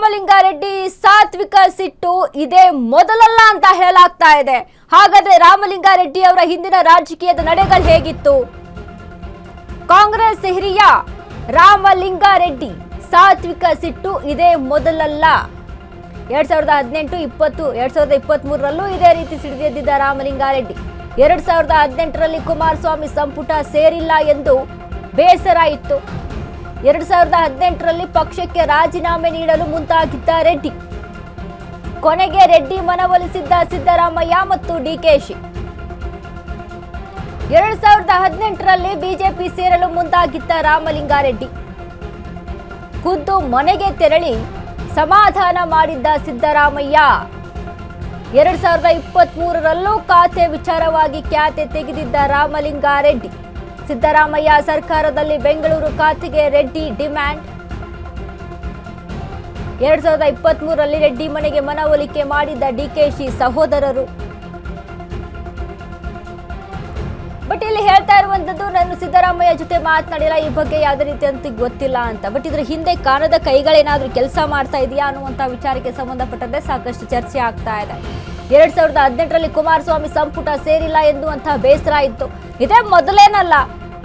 ರಾಮಲಿಂಗಾರೆಡ್ಡಿ ಸಾತ್ವಿಕ ಸಿಟ್ಟು ಇದೇ ಮೊದಲಲ್ಲ ಅಂತ ಹೇಳಲಾಗ್ತಾ ಇದೆ. ಹಾಗಾದ್ರೆ ರಾಮಲಿಂಗಾರೆಡ್ಡಿ ಅವರ ಹಿಂದಿನ ರಾಜಕೀಯದ ನಡೆಗಳು ಹೇಗಿತ್ತು? ಕಾಂಗ್ರೆಸ್ ಹಿರಿಯ ರಾಮಲಿಂಗಾರೆಡ್ಡಿ ಸಾತ್ವಿಕ ಸಿಟ್ಟು ಇದೇ ಮೊದಲಲ್ಲ. 2018, 20, 2023ರಲ್ಲೂ ಇದೇ ರೀತಿ ಸಿಡಿದೆದ್ದಿದ್ದ ರಾಮಲಿಂಗಾರೆಡ್ಡಿ 2018ರಲ್ಲಿ ಕುಮಾರಸ್ವಾಮಿ ಸಂಪುಟ ಸೇರಿಲ್ಲ ಎಂದು ಬೇಸರ ಇತ್ತು. 2018ರಲ್ಲಿ ಪಕ್ಷಕ್ಕೆ ರಾಜೀನಾಮೆ ನೀಡಲು ಮುಂದಾಗಿದ್ದ ರೆಡ್ಡಿ. ಕೊನೆಗೆ ರೆಡ್ಡಿ ಮನವೊಲಿಸಿದ್ದ ಸಿದ್ದರಾಮಯ್ಯ ಮತ್ತು ಡಿಕೆಶಿ. 2018ರಲ್ಲಿ ಬಿಜೆಪಿ ಸೇರಲು ಮುಂದಾಗಿದ್ದ ರಾಮಲಿಂಗಾರೆಡ್ಡಿ ಖುದ್ದು ಮನೆಗೆ ತೆರಳಿ ಸಮಾಧಾನ ಮಾಡಿದ್ದ ಸಿದ್ದರಾಮಯ್ಯ. 2023ರಲ್ಲೂ ಖಾತೆ ವಿಚಾರವಾಗಿ ಖ್ಯಾತೆ ತೆಗೆದಿದ್ದ ರಾಮಲಿಂಗಾರೆಡ್ಡಿ. ಸಿದ್ದರಾಮಯ್ಯ ಸರ್ಕಾರದಲ್ಲಿ ಬೆಂಗಳೂರು ಖಾತೆಗೆ ರೆಡ್ಡಿ ಡಿಮ್ಯಾಂಡ್. 2023ರಲ್ಲಿ ರೆಡ್ಡಿ ಮನೆಗೆ ಮನವೊಲಿಕೆ ಮಾಡಿದ್ದ ಡಿಕೆಶಿ ಸಹೋದರರು. ಬಟ್ ಇಲ್ಲಿ ಹೇಳ್ತಾ ಇರುವಂತದ್ದು, ನಾನು ಸಿದ್ದರಾಮಯ್ಯ ಜೊತೆ ಮಾತನಾಡಿಲ್ಲ, ಈ ಬಗ್ಗೆ ಯಾವುದೇ ರೀತಿ ಅಂತ ಗೊತ್ತಿಲ್ಲ ಅಂತ. ಬಟ್ ಇದ್ರ ಹಿಂದೆ ಕಾಣದ ಕೈಗಳೇನಾದ್ರೂ ಕೆಲಸ ಮಾಡ್ತಾ ಇದೆಯಾ ಅನ್ನುವಂಥ ವಿಚಾರಕ್ಕೆ ಸಂಬಂಧಪಟ್ಟಂತೆ ಸಾಕಷ್ಟು ಚರ್ಚೆ ಆಗ್ತಾ ಇದೆ. 2018ರಲ್ಲಿ ಕುಮಾರಸ್ವಾಮಿ ಸಂಪುಟ ಸೇರಿಲ್ಲ ಎನ್ನುವಂತಹ ಬೇಸರ ಇತ್ತು. ಇದೇ ಮೊದಲೇನಲ್ಲ.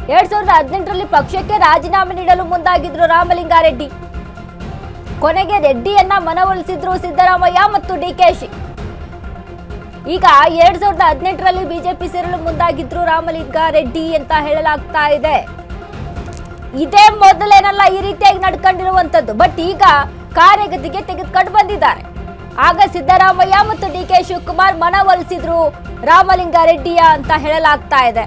2018ರಲ್ಲಿ ಪಕ್ಷಕ್ಕೆ ರಾಜೀನಾಮೆ ನೀಡಲು ಮುಂದಾಗಿದ್ರು ರಾಮಲಿಂಗಾರೆಡ್ಡಿ. ಕೊನೆಗೆ ರೆಡ್ಡಿಯನ್ನ ಮನವೊಲಿಸಿದ್ರು ಸಿದ್ದರಾಮಯ್ಯ ಮತ್ತು ಡಿಕೆಶಿ. ಈಗ 2018ರಲ್ಲಿ ಬಿಜೆಪಿ ಸೇರಲು ಮುಂದಾಗಿದ್ರು ರಾಮಲಿಂಗಾರೆಡ್ಡಿ ಅಂತ ಹೇಳಲಾಗ್ತಾ ಇದೆ. ಇದೇ ಮೊದಲೇನಲ್ಲ ಈ ರೀತಿಯಾಗಿ ನಡ್ಕೊಂಡಿರುವಂತದ್ದು. ಬಟ್ ಈಗ ಕಾರ್ಯಗತಿಗೆ ತೆಗೆದುಕೊಂಡು ಬಂದಿದ್ದಾರೆ. ಆಗ ಸಿದ್ದರಾಮಯ್ಯ ಮತ್ತು ಡಿಕೆ ಶಿವಕುಮಾರ್ ಮನವೊಲಿಸಿದ್ರು ರಾಮಲಿಂಗಾರೆಡ್ಡಿಯ ಅಂತ ಹೇಳಲಾಗ್ತಾ ಇದೆ.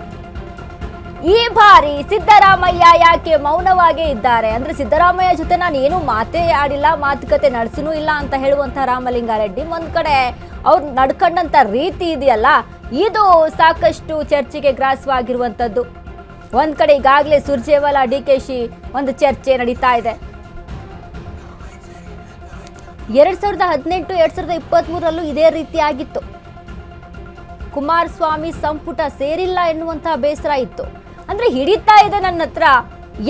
ಈ ಬಾರಿ ಸಿದ್ದರಾಮಯ್ಯ ಯಾಕೆ ಮೌನವಾಗೇ ಇದ್ದಾರೆ ಅಂದ್ರೆ, ಸಿದ್ದರಾಮಯ್ಯ ಜೊತೆ ನಾನು ಏನು ಮಾತೇ ಆಡಿಲ್ಲ, ಮಾತುಕತೆ ನಡೆಸಿನೂ ಇಲ್ಲ ಅಂತ ಹೇಳುವಂತ ರಾಮಲಿಂಗಾರೆಡ್ಡಿ ಒಂದ್ ಕಡೆ ಅವ್ರು ನಡ್ಕೊಂಡಂತ ರೀತಿ ಇದೆಯಲ್ಲ, ಇದು ಸಾಕಷ್ಟು ಚರ್ಚೆಗೆ ಗ್ರಾಸವಾಗಿರುವಂತದ್ದು. ಒಂದ್ ಕಡೆ ಈಗಾಗಲೇ ಸುರ್ಜೇವಾಲಾ ಡಿಕೆಶಿ ಒಂದು ಚರ್ಚೆ ನಡೀತಾ ಇದೆ. 2018, 2023ರಲ್ಲೂ ಇದೇ ರೀತಿ ಆಗಿತ್ತು. ಕುಮಾರಸ್ವಾಮಿ ಸಂಪುಟ ಸೇರಿಲ್ಲ ಎನ್ನುವಂತಹ ಬೇಸರ ಇತ್ತು. ಅಂದ್ರೆ ಹಿಡಿತಾ ಇದೆ ನನ್ನ ಹತ್ರ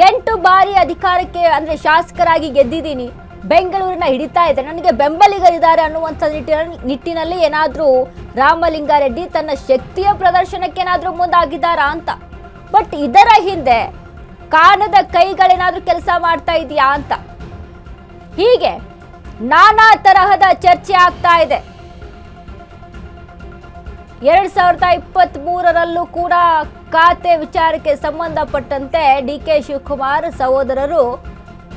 8 ಬಾರಿ ಅಧಿಕಾರಕ್ಕೆ ಅಂದ್ರೆ ಶಾಸಕರಾಗಿ ಗೆದ್ದಿದ್ದೀನಿ, ಬೆಂಗಳೂರಿನ ಹಿಡಿತಾ ಇದೆ, ನನಗೆ ಬೆಂಬಲಿಗರಿದ್ದಾರೆ ಅನ್ನುವಂಥ ನಿಟ್ಟಿನಲ್ಲಿ ಏನಾದ್ರೂ ರಾಮಲಿಂಗಾರೆಡ್ಡಿ ತನ್ನ ಶಕ್ತಿಯ ಪ್ರದರ್ಶನಕ್ಕೆ ಏನಾದ್ರೂ ಮುಂದಾಗಿದ್ದಾರಾ ಅಂತ. ಬಟ್ ಇದರ ಹಿಂದೆ ಕಾಣದ ಕೈಗಳೇನಾದ್ರೂ ಕೆಲಸ ಮಾಡ್ತಾ ಇದೆಯಾ ಅಂತ ಹೀಗೆ ನಾನಾ ತರಹದ ಚರ್ಚೆ ಆಗ್ತಾ ಇದೆ. 2023ರಲ್ಲೂ ಕೂಡ ಖಾತೆ ವಿಚಾರಕ್ಕೆ ಸಂಬಂಧಪಟ್ಟಂತೆ ಡಿಕೆ ಶಿವಕುಮಾರ್ ಸಹೋದರರು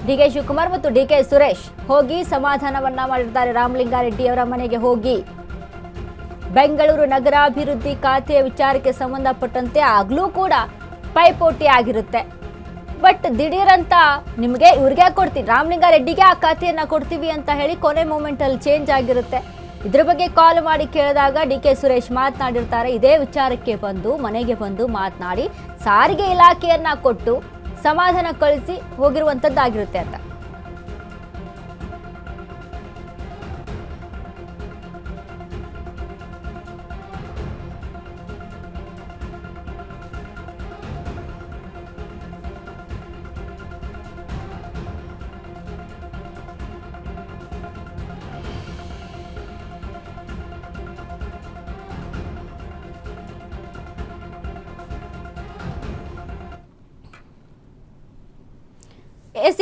ಡಿಕೆ ಶಿವಕುಮಾರ್ ಮತ್ತು ಡಿಕೆ ಸುರೇಶ್ ಹೋಗಿ ಸಮಾಧಾನವನ್ನ ಮಾಡಿರ್ತಾರೆ. ರಾಮಲಿಂಗಾರೆಡ್ಡಿ ಅವರ ಮನೆಗೆ ಹೋಗಿ ಬೆಂಗಳೂರು ನಗರಾಭಿವೃದ್ಧಿ ಖಾತೆಯ ವಿಚಾರಕ್ಕೆ ಸಂಬಂಧಪಟ್ಟಂತೆ ಆಗ್ಲೂ ಕೂಡ ಪೈಪೋಟಿ ಆಗಿರುತ್ತೆ. ಬಟ್ ದಿಢೀರಂತ ನಿಮಗೆ ಇವ್ರಿಗೆ ಕೊಡ್ತೀವಿ, ರಾಮಲಿಂಗಾರೆಡ್ಡಿಗೆ ಆ ಖಾತೆಯನ್ನ ಕೊಡ್ತೀವಿ ಅಂತ ಹೇಳಿ ಕೊನೆ ಮೂಮೆಂಟ್ ಅಲ್ಲಿ ಚೇಂಜ್ ಆಗಿರುತ್ತೆ. ಇದ್ರ ಬಗ್ಗೆ ಕಾಲ್ ಮಾಡಿ ಕೇಳಿದಾಗ ಡಿಕೆ ಸುರೇಶ್ ಮಾತನಾಡಿರ್ತಾರೆ. ಇದೇ ವಿಚಾರಕ್ಕೆ ಬಂದು ಮನೆಗೆ ಬಂದು ಮಾತನಾಡಿ ಸಾರಿಗೆ ಇಲಾಖೆಯನ್ನ ಕೊಟ್ಟು ಸಮಾಧಾನ ಕಳಿಸಿ ಹೋಗಿರುವಂತದ್ದಾಗಿರುತ್ತೆ ಅಂತ.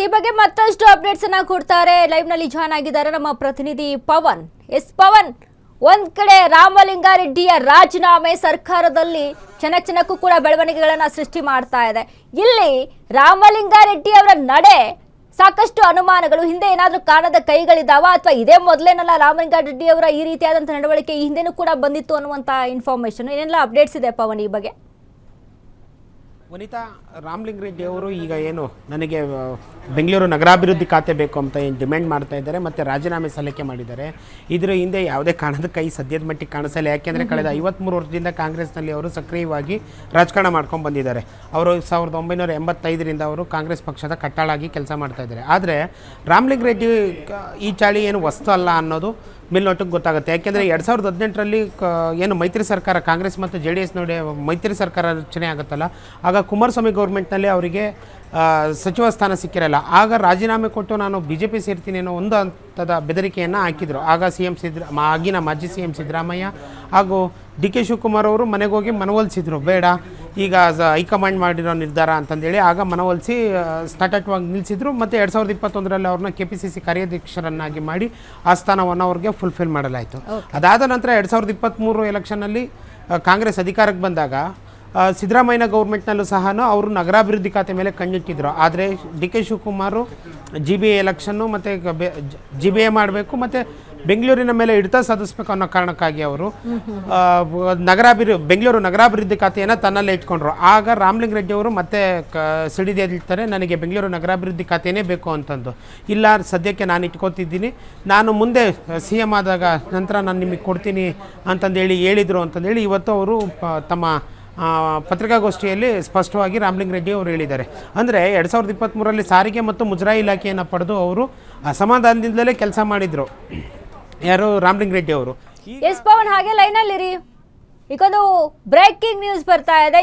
ಈ ಬಗ್ಗೆ ಮತ್ತಷ್ಟು ಅಪ್ಡೇಟ್ಸ್ ಅನ್ನ ಕೊಡ್ತಾರೆ. ಲೈವ್ ನಲ್ಲಿ ಜಾಯ್ನ್ ಆಗಿದ್ದಾರೆ ನಮ್ಮ ಪ್ರತಿನಿಧಿ ಪವನ್. ಪವನ್, ಒಂದ್ ಕಡೆ ರಾಮಲಿಂಗಾರೆಡ್ಡಿಯ ರಾಜೀನಾಮೆ ಸರ್ಕಾರದಲ್ಲಿ ಚೆನ್ನಕ್ಕೂ ಕೂಡ ಬೆಳವಣಿಗೆಗಳನ್ನ ಸೃಷ್ಟಿ ಮಾಡ್ತಾ ಇದೆ. ಇಲ್ಲಿ ರಾಮಲಿಂಗಾರೆಡ್ಡಿ ಅವರ ನಡೆ ಸಾಕಷ್ಟು ಅನುಮಾನಗಳು, ಹಿಂದೆ ಏನಾದ್ರೂ ಕಾಣದ ಕೈಗಳಿದಾವ ಅಥವಾ ಇದೇ ಮೊದಲೇನಲ್ಲ ರಾಮಲಿಂಗಾರೆಡ್ಡಿ ಅವರ ಈ ರೀತಿಯಾದಂತಹ ನಡವಳಿಕೆ ಈ ಹಿಂದೆನೂ ಕೂಡ ಬಂದಿತ್ತು ಅನ್ನುವಂತ ಇನ್ಫಾರ್ಮೇಶನ್ ಏನೆಲ್ಲ ಅಪ್ಡೇಟ್ಸ್ ಇದೆ ಪವನ್ ಈ ಬಗ್ಗೆ? ವನಿತಾ, ರಾಮಲಿಂಗಾರೆಡ್ಡಿ ಅವರು ಈಗ ಏನು ನನಗೆ ಬೆಂಗಳೂರು ನಗರಾಭಿವೃದ್ಧಿ ಖಾತೆ ಬೇಕು ಅಂತ ಏನು ಡಿಮ್ಯಾಂಡ್ ಮಾಡ್ತಾ ಇದ್ದಾರೆ ಮತ್ತು ರಾಜೀನಾಮೆ ಸಲ್ಲಿಕೆ ಮಾಡಿದ್ದಾರೆ. ಇದರ ಹಿಂದೆ ಯಾವುದೇ ಕಾರಣದ ಕೈ ಸದ್ಯದ ಮಟ್ಟಿಗೆ ಕಾಣಿಸಲ್ಲ. ಯಾಕೆಂದರೆ ಕಳೆದ 53 ವರ್ಷದಿಂದ ಕಾಂಗ್ರೆಸ್ನಲ್ಲಿ ಅವರು ಸಕ್ರಿಯವಾಗಿ ರಾಜಕಾರಣ ಮಾಡ್ಕೊಂಡು ಬಂದಿದ್ದಾರೆ. ಅವರು 1985ರಿಂದ ಅವರು ಕಾಂಗ್ರೆಸ್ ಪಕ್ಷದ ಕಟ್ಟಾಳಾಗಿ ಕೆಲಸ ಮಾಡ್ತಾ ಇದ್ದಾರೆ. ಆದರೆ ರಾಮಲಿಂಗಾರೆಡ್ಡಿ ಈ ಚಾಳಿ ಏನು ವಸ್ತು ಅಲ್ಲ ಅನ್ನೋದು ಮೇಲ್ನೋಟಕ್ಕೆ ಗೊತ್ತಾಗುತ್ತೆ. ಯಾಕೆಂದರೆ 2018ರಲ್ಲಿ ಏನು ಮೈತ್ರಿ ಸರ್ಕಾರ ಕಾಂಗ್ರೆಸ್ ಮತ್ತು JDS ನೋಡಿ ಮೈತ್ರಿ ಸರ್ಕಾರ ರಚನೆ ಆಗುತ್ತಲ್ಲ, ಆಗ ಕುಮಾರಸ್ವಾಮಿ ಗೌರ್ಮೆಂಟ್ನಲ್ಲಿ ಅವರಿಗೆ ಸಚಿವ ಸ್ಥಾನ ಸಿಕ್ಕಿರಲ್ಲ. ಆಗ ರಾಜೀನಾಮೆ ಕೊಟ್ಟು ನಾನು BJP ಸೇರ್ತೀನಿ ಅನ್ನೋ ಒಂದು ಹಂತದ ಬೆದರಿಕೆಯನ್ನು ಹಾಕಿದರು. ಆಗ ಆಗಿನ ಮಾಜಿ CM ಸಿದ್ದರಾಮಯ್ಯ ಹಾಗೂ DK ಶಿವಕುಮಾರ್ ಅವರು ಮನೆಗೆ ಹೋಗಿ ಮನವೊಲಿಸಿದ್ರು, ಬೇಡ ಈಗ ಹೈಕಮಾಂಡ್ ಮಾಡಿರೋ ನಿರ್ಧಾರ ಅಂತಂದೇಳಿ. ಆಗ ಮನವೊಲಿಸಿ ಸ್ಟಾರ್ಟಟ್ವಾಗಿ ನಿಲ್ಲಿಸಿದ್ರು. ಮತ್ತು 2021ರಲ್ಲಿ ಅವ್ರನ್ನ KPCC ಕಾರ್ಯಾಧ್ಯಕ್ಷರನ್ನಾಗಿ ಮಾಡಿ ಆ ಸ್ಥಾನವನ್ನು ಅವ್ರಿಗೆ ಫುಲ್ಫಿಲ್ ಮಾಡಲಾಯಿತು. ಅದಾದ ನಂತರ 2023 ಎಲೆಕ್ಷನ್ನಲ್ಲಿ ಕಾಂಗ್ರೆಸ್ ಅಧಿಕಾರಕ್ಕೆ ಬಂದಾಗ ಸಿದ್ದರಾಮಯ್ಯನ ಗೌರ್ಮೆಂಟ್ನಲ್ಲೂ ಸಹ ಅವರು ನಗರಾಭಿವೃದ್ಧಿ ಖಾತೆ ಮೇಲೆ ಕಣ್ಣಿಟ್ಟಿದ್ರು. ಆದರೆ DK ಶಿವಕುಮಾರು GBA ಎಲೆಕ್ಷನ್ನು ಮತ್ತು GBA ಮಾಡಬೇಕು ಮತ್ತು ಬೆಂಗಳೂರಿನ ಮೇಲೆ ಹಿಡಿತ ಸಾಧಿಸಬೇಕು ಅನ್ನೋ ಕಾರಣಕ್ಕಾಗಿ ಅವರು ಬೆಂಗಳೂರು ನಗರಾಭಿವೃದ್ಧಿ ಖಾತೆಯನ್ನು ತನ್ನಲ್ಲೇ ಇಟ್ಕೊಂಡ್ರು. ಆಗ ರಾಮಲಿಂಗಾರೆಡ್ಡಿ ಅವರು ಮತ್ತೆ ಸಿಡಿದೇಳ್ತಾರೆ, ನನಗೆ ಬೆಂಗಳೂರು ನಗರಾಭಿವೃದ್ಧಿ ಖಾತೆಯೇ ಬೇಕು ಅಂತಂದು. ಇಲ್ಲ, ಸದ್ಯಕ್ಕೆ ನಾನು ಇಟ್ಕೊತಿದ್ದೀನಿ, ನಾನು ಮುಂದೆ CM ಆದಾಗ ನಂತರ ನಾನು ನಿಮಗೆ ಕೊಡ್ತೀನಿ ಅಂತಂದೇಳಿ ಹೇಳಿದರು ಅಂತಂದೇಳಿ ಇವತ್ತು ಅವರು ತಮ್ಮ ಪತ್ರಿಕಾಗೋಷ್ಠಿಯಲ್ಲಿ ಸ್ಪಷ್ಟವಾಗಿ ರಾಮಲಿಂಗಾರೆಡ್ಡಿ ಅವರು ಹೇಳಿದ್ದಾರೆ. ಅಂದರೆ 2023ರಲ್ಲಿ ಸಾರಿಗೆ ಮತ್ತು ಮುಜರಾಯಿ ಇಲಾಖೆಯನ್ನು ಪಡೆದು ಅವರು ಅಸಮಾಧಾನದಿಂದಲೇ ಕೆಲಸ ಮಾಡಿದರು ಯಾರು ರಾಮಲಿಂಗಾರೆಡ್ಡಿ ಅವರು. ಎಸ್ ಪವನ್, ಹಾಗೆ ಲೈನಲ್ಲಿರಿ, ಈಗೊಂದು ಬ್ರೇಕಿಂಗ್ ನ್ಯೂಸ್ ಬರ್ತಾ ಇದೆ.